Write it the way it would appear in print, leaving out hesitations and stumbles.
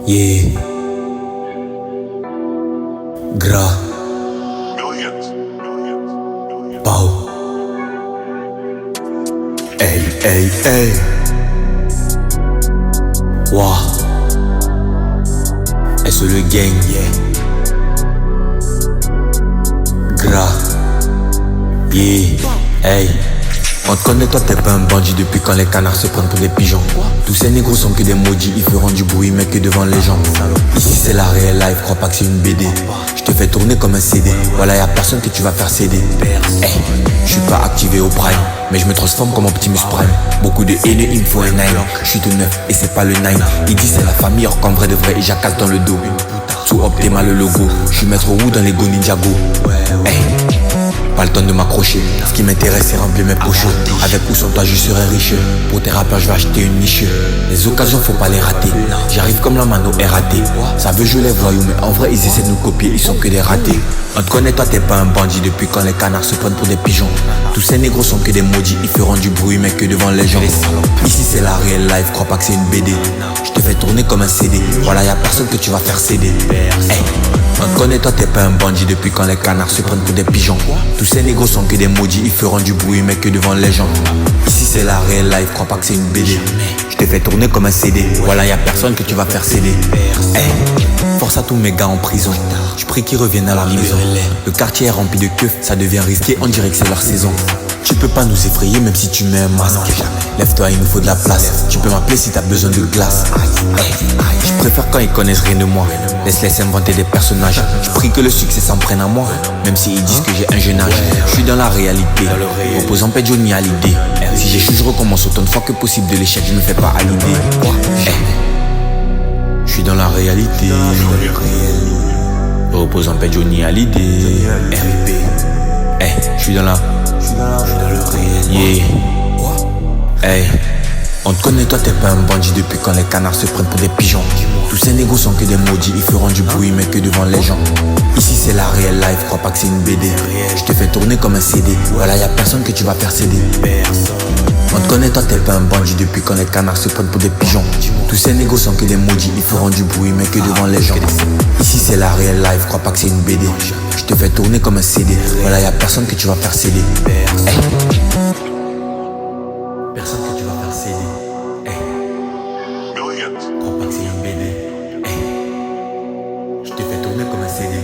Yeah. Gras. Pau. Hey, hey, hey. Wouah. Est-ce le gang? Yeah. Gras. Yeah. Hey. On te connaît, toi t'es pas un bandit depuis quand les canards se prennent pour des pigeons. Tous ces négros sont que des maudits, ils feront du bruit mais que devant les gens. Ici c'est la réelle life, crois pas que c'est une BD. Je te fais tourner comme un CD, voilà y'a personne que tu vas faire céder. Hey, je suis pas activé au prime, mais je me transforme comme Optimus Prime. Beaucoup de haineux, il me faut un 9. Je suis tout neuf et c'est pas le 9. Il dit c'est la famille or qu'en vrai de vrai, il jacasse dans le dos. Tout Optima le logo, je suis maître Wu dans les Go Ninjago. Hey. Pas le temps de m'accrocher, ce qui m'intéresse c'est remplir mes poches. Avec ou sans toi je serai riche. Pour tes rappeurs je vais acheter une niche. Les occasions faut pas les rater. J'arrive comme la mano RAT. Ça veut jouer les voyous mais en vrai ils essaient de nous copier, ils sont que des ratés. On te connaît, toi t'es pas un bandit depuis quand les canards se prennent pour des pigeons. Tous ces négros sont que des maudits, ils feront du bruit mais que devant les gens. Ici c'est la réelle life, crois pas que c'est une BD. Je te fais tourner comme un CD, voilà y'a personne que tu vas faire céder. Hey. On te connaît, toi t'es pas un bandit depuis quand les canards se prennent pour des pigeons. Tous ces négros sont que des maudits, ils feront du bruit mais que devant les gens. Ici c'est la réelle life, crois pas que c'est une BD. Je te fais tourner comme un CD, voilà y'a personne que tu vas faire céder. Hey. Force à tous mes gars en prison, je prie qu'ils reviennent à la maison. Le quartier est rempli de keufs, ça devient risqué, on dirait que c'est leur saison. Tu peux pas nous effrayer même si tu mets un masque. Lève-toi, il nous faut de la place. Tu peux m'appeler si t'as besoin de glace. Je préfère quand ils connaissent rien de moi. Laisse-les inventer des personnages. Je prie que le succès s'en prenne à moi, même s'ils disent que j'ai un jeune âge. Je suis dans la réalité, opposant pas Johnny à l'idée. Si j'échoue je recommence autant de fois que possible de l'échec, je me fais pas à l'idée. Je suis dans la réalité, opposant pas Johnny à l'idée. Je suis dans la yeah. Hey. On te connaît, toi t'es pas un bandit depuis quand les canards se prennent pour des pigeons. Tous ces négros sont que des maudits, ils feront du bruit mais que devant les gens. Ici c'est la réelle life, crois pas que c'est une BD. Je te fais tourner comme un CD, voilà y'a personne que tu vas faire céder. On te connaît, toi t'es pas un bandit depuis quand les canards se prennent pour des pigeons. Tous ces négros sont que des maudits, ils feront du bruit mais que devant les gens. Ici c'est la réelle life, crois pas que c'est une BD. Je te fais tourner comme un CD, voilà y'a personne que tu vas faire céder. Hey. Personne que tu vas faire céder. Hey. Crois pas que c'est une BD. Hey. Je te fais tourner comme un CD.